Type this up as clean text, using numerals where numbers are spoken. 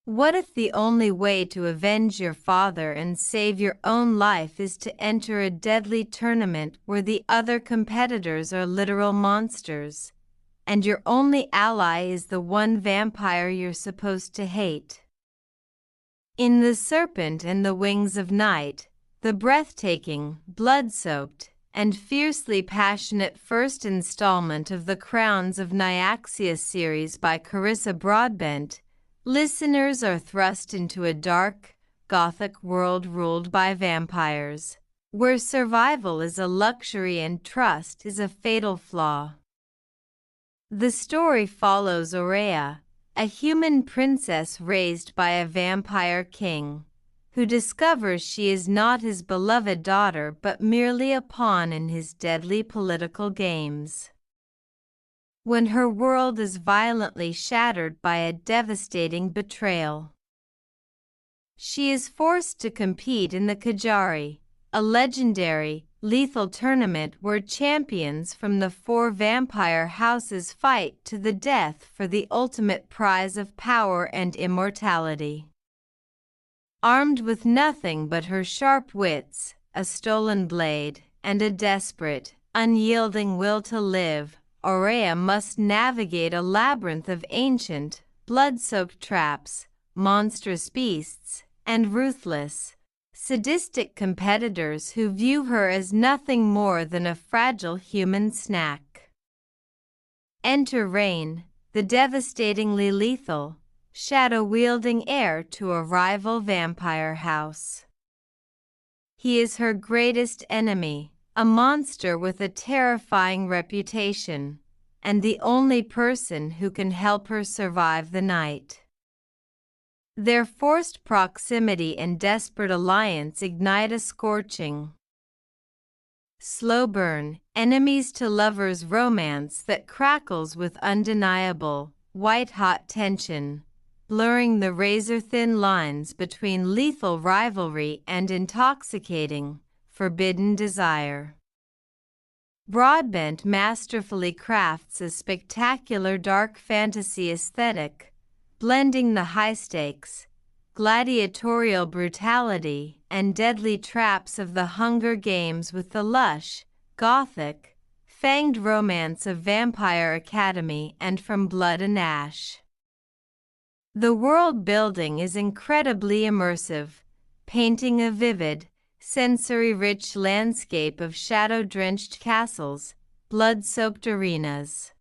What if the only way to avenge your father and save your own life is to enter a deadly tournament where the other competitors are literal monsters, and your only ally is the one vampire you're supposed to hate? In The Serpent and the Wings of Night, the breathtaking, blood-soaked, and fiercely passionate first installment of the Crowns of Nyaxia series by Carissa Broadbent, listeners are thrust into a dark, gothic world ruled by vampires, where survival is a luxury and trust is a fatal flaw. The story follows Oraya, a human princess raised by a vampire king, who discovers she is not his beloved daughter but merely a pawn in his deadly political games. When her world is violently shattered by a devastating betrayal, she is forced to compete in the Kejari, a legendary, lethal tournament where champions from the 4 vampire houses fight to the death for the ultimate prize of power and immortality. Armed with nothing but her sharp wits, a stolen blade, and a desperate, unyielding will to live, Oraya must navigate a labyrinth of ancient, blood-soaked traps, monstrous beasts, and ruthless, sadistic competitors who view her as nothing more than a fragile human snack. Enter Raihn, the devastatingly lethal, shadow-wielding heir to a rival vampire house. He is her greatest enemy, a monster with a terrifying reputation, and the only person who can help her survive the night. Their forced proximity and desperate alliance ignite a scorching, slow burn, enemies to lovers romance that crackles with undeniable, white-hot tension, blurring the razor-thin lines between lethal rivalry and intoxicating, forbidden desire. Broadbent masterfully crafts a spectacular dark fantasy aesthetic, blending the high-stakes, gladiatorial brutality, and deadly traps of the Hunger Games with the lush, gothic, fanged romance of Vampire Academy and From Blood and Ash. The world-building is incredibly immersive, painting a vivid, sensory-rich landscape of shadow-drenched castles, blood-soaked arenas,